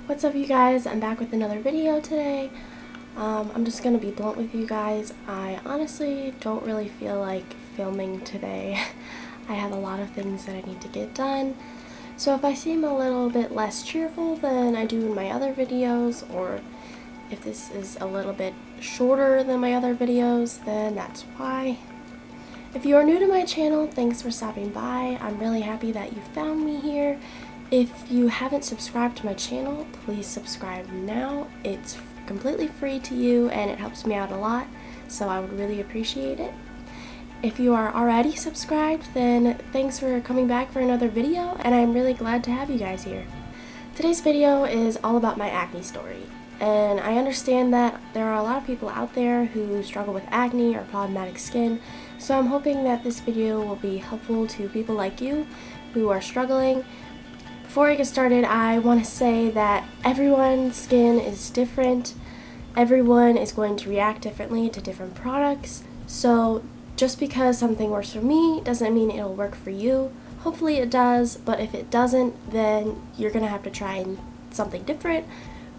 What's up, you guys? I'm back with another video today. I'm just gonna be blunt with you guys. I honestly don't really feel like filming today. I have a lot of things that I need to get done. So if I seem a little bit less cheerful than I do in my other videos, or if this is a little bit shorter than my other videos, then that's why. If you are new to my channel, thanks for stopping by. I'm really happy that you found me here. If you haven't subscribed to my channel, please subscribe now. It's completely free to you and it helps me out a lot, so I would really appreciate it. If you are already subscribed, then thanks for coming back for another video, and I'm really glad to have you guys here. Today's video is all about my acne story, and I understand that there are a lot of people out there who struggle with acne or problematic skin, so I'm hoping that this video will be helpful to people like you who are struggling. Before I get started, I want to say that everyone's skin is different. Everyone is going to react differently to different products. So just because something works for me doesn't mean it'll work for you. Hopefully it does, but if it doesn't, then you're going to have to try something different.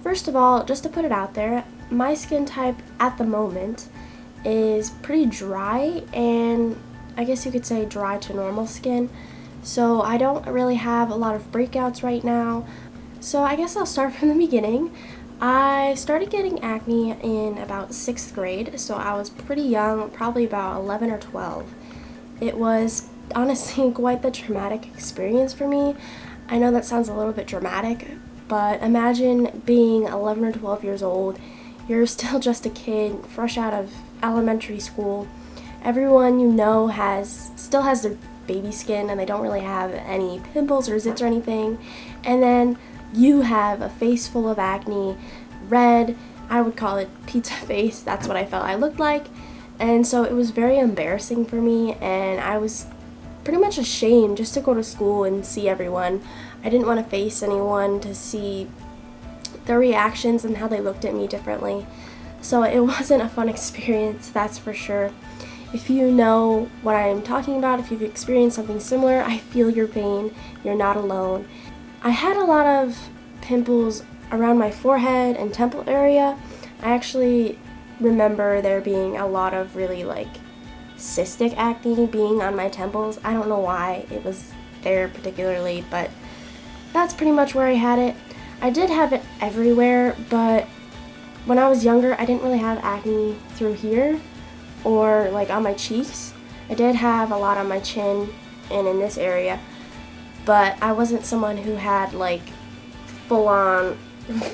First of all, just to put it out there, my skin type at the moment is pretty dry, and I guess you could say dry to normal skin. So I don't really have a lot of breakouts right now. So I guess I'll start from the beginning. I started getting acne in about 6th grade, so I was pretty young, probably about 11 or 12. It was honestly quite the traumatic experience for me. I know that sounds a little bit dramatic, but imagine being 11 or 12 years old. You're still just a kid, fresh out of elementary school. Everyone you know still has their baby skin and they don't really have any pimples or zits or anything, and then you have a face full of acne, red. I would call it pizza face. That's what I felt I looked like, and so it was very embarrassing for me, and I was pretty much ashamed just to go to school and see everyone. I didn't want to face anyone to see their reactions and how they looked at me differently, so it wasn't a fun experience, that's for sure. If you know what I'm talking about, if you've experienced something similar, I feel your pain. You're not alone. I had a lot of pimples around my forehead and temple area. I actually remember there being a lot of really cystic acne being on my temples. I don't know why it was there particularly, but that's pretty much where I had it. I did have it everywhere, but when I was younger, I didn't really have acne through here or on my cheeks. I did have a lot on my chin and in this area, but I wasn't someone who had full-on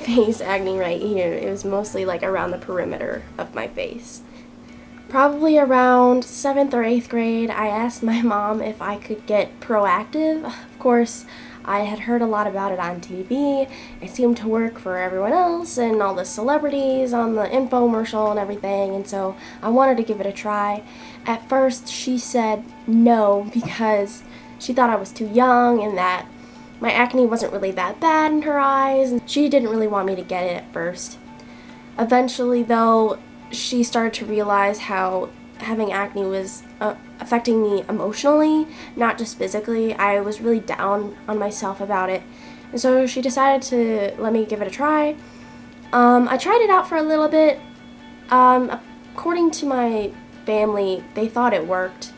face acne right here. It was mostly around the perimeter of my face. Probably around 7th or 8th grade, I asked my mom if I could get Proactive. Of course, I had heard a lot about it on TV. It seemed to work for everyone else and all the celebrities on the infomercial and everything, and so I wanted to give it a try. At first, she said no because she thought I was too young and that my acne wasn't really that bad in her eyes, and she didn't really want me to get it at first. Eventually, though, she started to realize how having acne was affecting me emotionally, not just physically. I was really down on myself about it, and so she decided to let me give it a try. I tried it out for a little bit. According to my family, they thought it worked.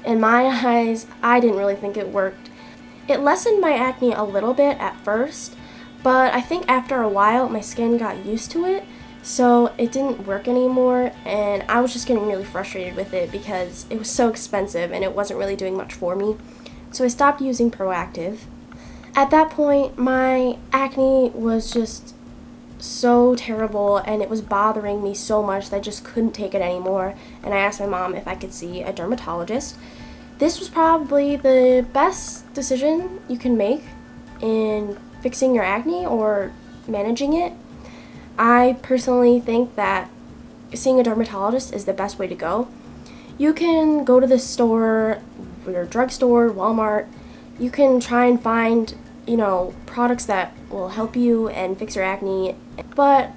In my eyes, I didn't really think it worked. It lessened my acne a little bit at first, but I think after a while my skin got used to it, so it didn't work anymore, and I was just getting really frustrated with it because it was so expensive and it wasn't really doing much for me. So I stopped using Proactive. At that point, my acne was just so terrible and it was bothering me so much that I just couldn't take it anymore, and I asked my mom if I could see a dermatologist. This was probably the best decision you can make in fixing your acne or managing it. I personally think that seeing a dermatologist is the best way to go. You can go to the store, your drugstore, Walmart. You can try and find, products that will help you and fix your acne, but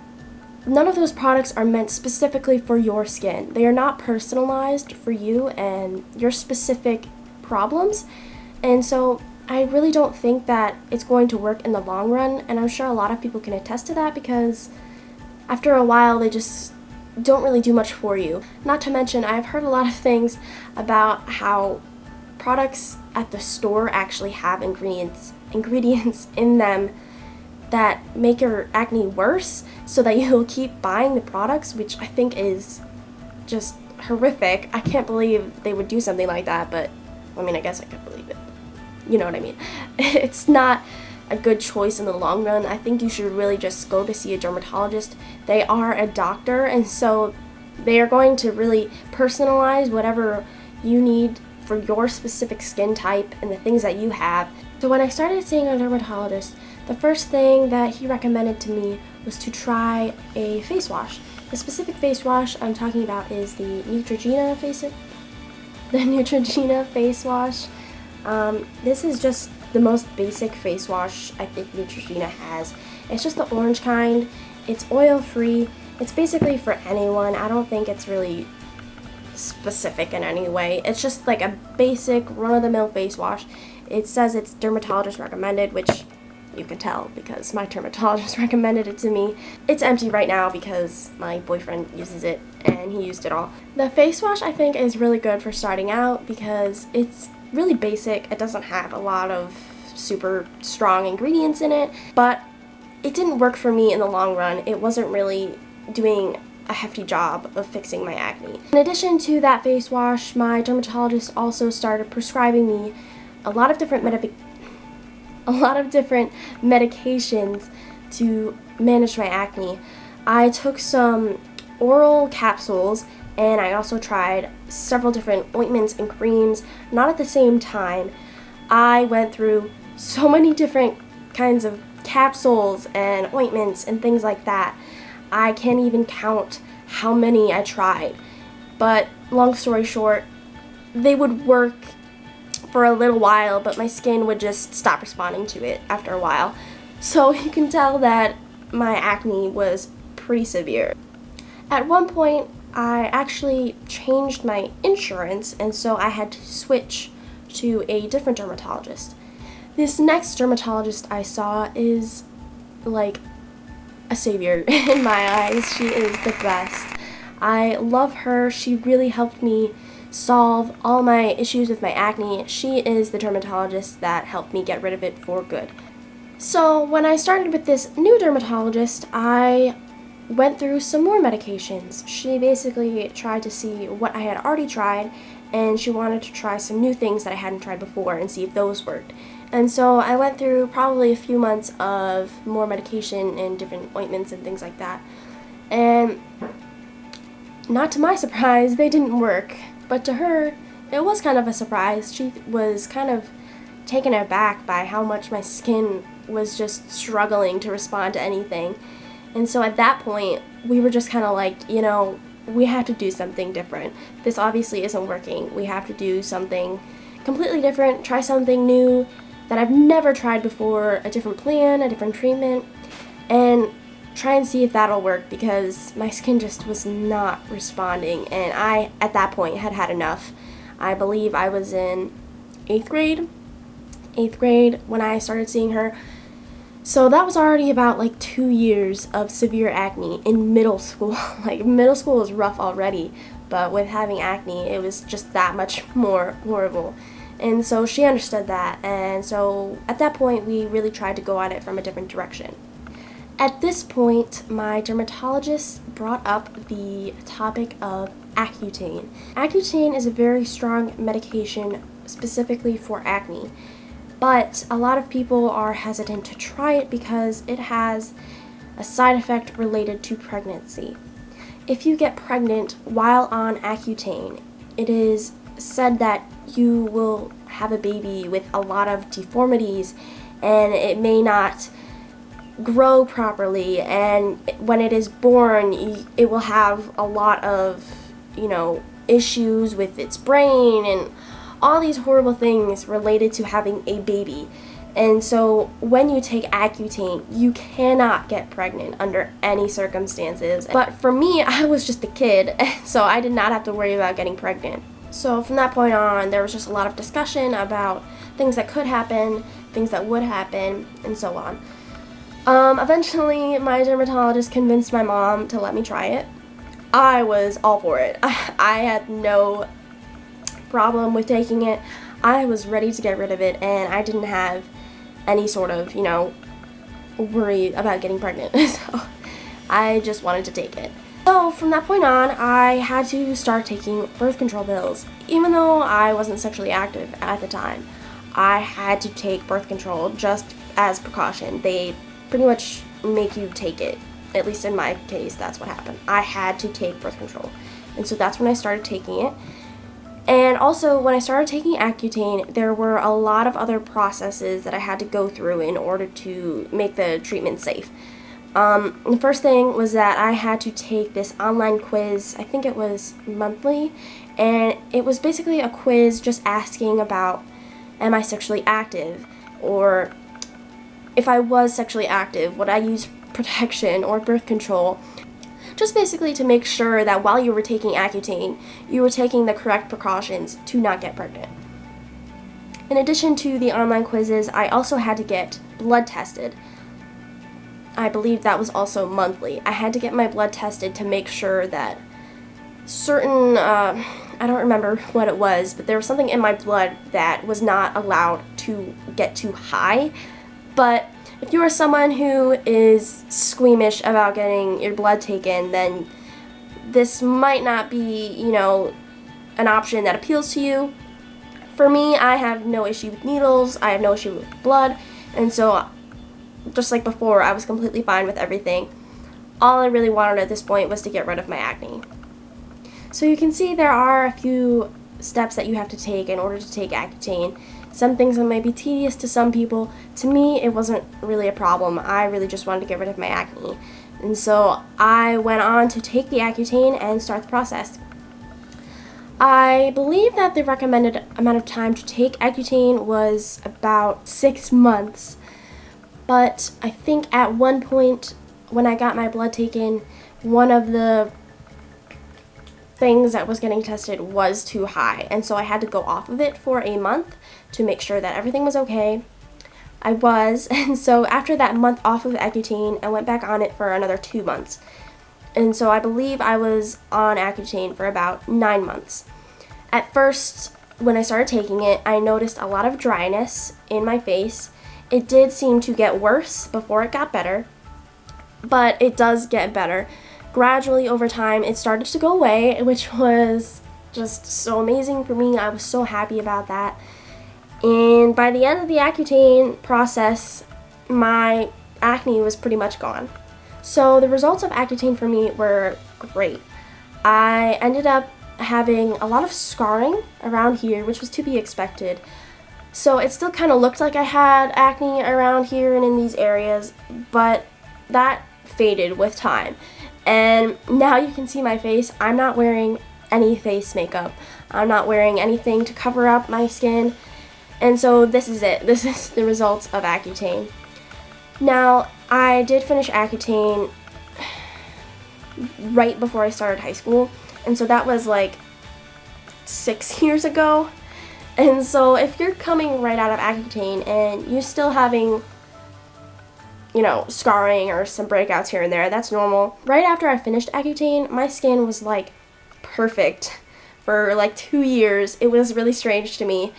none of those products are meant specifically for your skin. They are not personalized for you and your specific problems, and so I really don't think that it's going to work in the long run, and I'm sure a lot of people can attest to that because after a while they just don't really do much for you. Not to mention, I've heard a lot of things about how products at the store actually have ingredients in them that make your acne worse, so that you'll keep buying the products, which I think is just horrific. I can't believe they would do something like that, but I mean, I guess I could believe it. You know what I mean? It's not a good choice in the long run. I think you should really just go to see a dermatologist. They are a doctor, and so they are going to really personalize whatever you need for your specific skin type and the things that you have. So when I started seeing a dermatologist, the first thing that he recommended to me was to try a face wash. The specific face wash I'm talking about is the Neutrogena face wash. This is just the most basic face wash I think Neutrogena has. It's just the orange kind. It's oil-free. It's basically for anyone. I don't think it's really specific in any way. It's just like a basic run-of-the-mill face wash. It says it's dermatologist recommended, which you can tell because my dermatologist recommended it to me. It's empty right now because my boyfriend uses it and he used it all. The face wash I think is really good for starting out because it's really basic. It doesn't have a lot of super strong ingredients in it, but it didn't work for me in the long run. It wasn't really doing a hefty job of fixing my acne. In addition to that face wash, my dermatologist also started prescribing me a lot of different medications to manage my acne. I took some oral capsules, and I also tried several different ointments and creams, not at the same time. I went through so many different kinds of capsules and ointments and things like that. I can't even count how many I tried. But long story short, they would work for a little while, but my skin would just stop responding to it after a while. So you can tell that my acne was pretty severe. At one point, I actually changed my insurance, and so I had to switch to a different dermatologist. This next dermatologist I saw is like a savior in my eyes. She is the best. I love her. She really helped me solve all my issues with my acne. She is the dermatologist that helped me get rid of it for good. So when I started with this new dermatologist, I went through some more medications. She basically tried to see what I had already tried, and she wanted to try some new things that I hadn't tried before and see if those worked. And so I went through probably a few months of more medication and different ointments and things like that. And not to my surprise, they didn't work. But to her, it was kind of a surprise. She was kind of taken aback by how much my skin was just struggling to respond to anything. And so at that point, we were just kind of like, you know, we have to do something different. This obviously isn't working. We have to do something completely different, try something new that I've never tried before, a different plan, a different treatment, and try and see if that'll work, because my skin just was not responding, and I, at that point, had had enough. I believe I was in 8th grade when I started seeing her. So that was already about like 2 years of severe acne in middle school. Like, middle school was rough already, but with having acne, it was just that much more horrible. And so she understood that, and so at that point, we really tried to go at it from a different direction. At this point, my dermatologist brought up the topic of Accutane. Accutane is a very strong medication specifically for acne, but a lot of people are hesitant to try it because it has a side effect related to pregnancy. If you get pregnant while on Accutane, it is said that you will have a baby with a lot of deformities, and it may not grow properly, and when it is born, it will have a lot of, issues with its brain and all these horrible things related to having a baby. And so when you take Accutane, you cannot get pregnant under any circumstances. But for me, I was just a kid, so I did not have to worry about getting pregnant. So from that point on, there was just a lot of discussion about things that could happen, things that would happen, and so on. Eventually, my dermatologist convinced my mom to let me try it. I was all for it. I had no problem with taking it. I was ready to get rid of it, and I didn't have any sort of, worry about getting pregnant. So I just wanted to take it. So from that point on, I had to start taking birth control pills. Even though I wasn't sexually active at the time, I had to take birth control just as precaution. They pretty much make you take it. At least in my case, that's what happened. I had to take birth control. And so that's when I started taking it. And also, when I started taking Accutane, there were a lot of other processes that I had to go through in order to make the treatment safe. The first thing was that I had to take this online quiz. I think it was monthly. And it was basically a quiz just asking about, am I sexually active? Or if I was sexually active, would I use protection or birth control? Just basically to make sure that while you were taking Accutane, you were taking the correct precautions to not get pregnant. In addition to the online quizzes, I also had to get blood tested. I believe that was also monthly. I had to get my blood tested to make sure that certain, I don't remember what it was, but there was something in my blood that was not allowed to get too high. But if you are someone who is squeamish about getting your blood taken, then this might not be, an option that appeals to you. For me, I have no issue with needles, I have no issue with blood, and so just like before, I was completely fine with everything. All I really wanted at this point was to get rid of my acne. So you can see there are a few steps that you have to take in order to take Accutane. Some things that might be tedious to some people. To me, it wasn't really a problem. I really just wanted to get rid of my acne. And so I went on to take the Accutane and start the process. I believe that the recommended amount of time to take Accutane was about 6 months. But I think at one point when I got my blood taken, one of the things that was getting tested was too high, and so I had to go off of it for a month to make sure that everything was okay. I was, and so after that month off of Accutane, I went back on it for another 2 months. And so I believe I was on Accutane for about 9 months. At first, when I started taking it, I noticed a lot of dryness in my face. It did seem to get worse before it got better, but it does get better. Gradually over time, it started to go away, which was just so amazing for me. I was so happy about that. And by the end of the Accutane process, my acne was pretty much gone. So the results of Accutane for me were great. I ended up having a lot of scarring around here, which was to be expected. So it still kind of looked like I had acne around here and in these areas, but that faded with time. And now you can see my face. I'm not wearing any face makeup. I'm not wearing anything to cover up my skin. And so this is it. This is the results of Accutane. Now, I did finish Accutane right before I started high school. And so that was like 6 years ago. And so if you're coming right out of Accutane and you're still having scarring or some breakouts here and there, that's normal. Right after I finished Accutane, my skin was like perfect for like 2 years. It was really strange to me.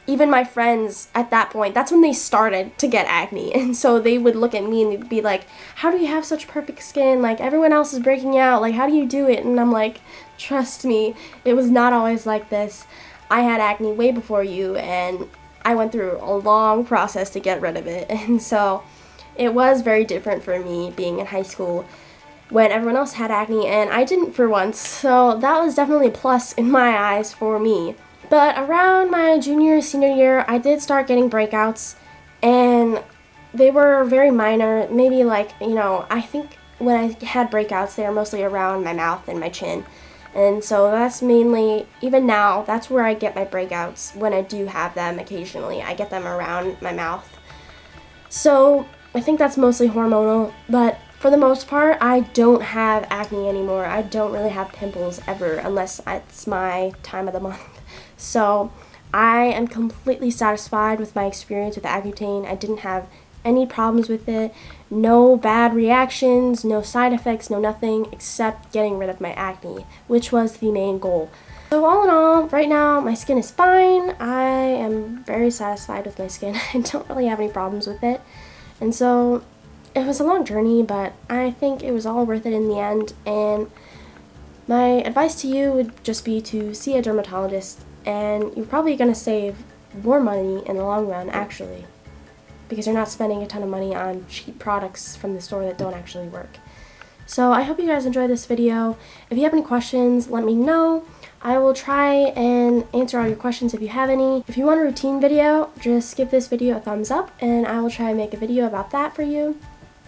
Even my friends at that point, that's when they started to get acne. And so they would look at me and they'd be like, how do you have such perfect skin? Like, everyone else is breaking out. Like, how do you do it? And I'm like, trust me, it was not always like this. I had acne way before you, and I went through a long process to get rid of it. And so it was very different for me being in high school when everyone else had acne and I didn't for once. So that was definitely a plus in my eyes for me. But around my junior, senior year, I did start getting breakouts, and they were very minor. Maybe like, I think when I had breakouts, they were mostly around my mouth and my chin. And so that's mainly, even now, that's where I get my breakouts when I do have them occasionally. I get them around my mouth. So I think that's mostly hormonal, but for the most part, I don't have acne anymore. I don't really have pimples ever, unless it's my time of the month. So I am completely satisfied with my experience with Accutane. I didn't have any problems with it, no bad reactions, no side effects, no nothing except getting rid of my acne, which was the main goal. So all in all, right now my skin is fine. I am very satisfied with my skin. I don't really have any problems with it. And so it was a long journey, but I think it was all worth it in the end. And my advice to you would just be to see a dermatologist, and you're probably going to save more money in the long run, actually, because you're not spending a ton of money on cheap products from the store that don't actually work. So I hope you guys enjoyed this video. If you have any questions, let me know. I will try and answer all your questions if you have any. If you want a routine video, just give this video a thumbs up and I will try and make a video about that for you.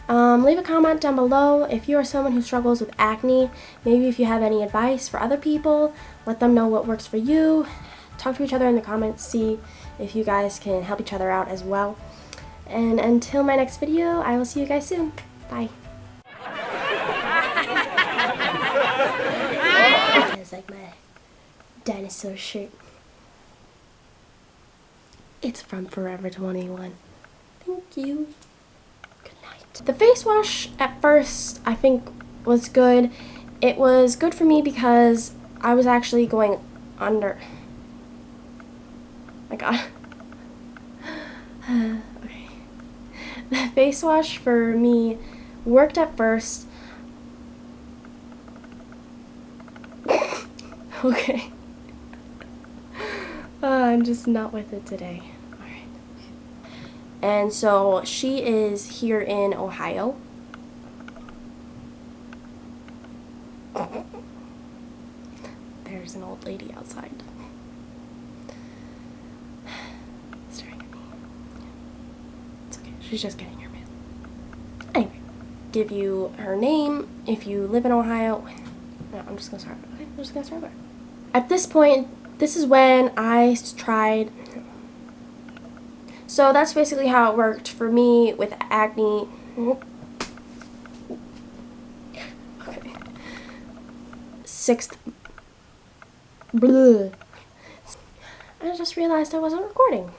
Leave a comment down below if you are someone who struggles with acne. Maybe if you have any advice for other people, let them know what works for you. Talk to each other in the comments, see if you guys can help each other out as well. And until my next video, I will see you guys soon. Bye. It's like my Dinosaur shirt. It's from Forever 21. Thank you. Good night. The face wash at first I think was good. It was good for me because I was actually going under. My God. Okay. The face wash for me worked at first. Okay. I'm just not with it today. Alright. And so she is here in Ohio. There's an old lady outside. Staring at me. It's okay. She's just getting her mail. Anyway, give you her name if you live in Ohio. No, I'm just gonna start. Okay, I'm just gonna start there. At this point, this is when I tried. So that's basically how it worked for me with acne. Okay. 6th. Blah. I just realized I wasn't recording.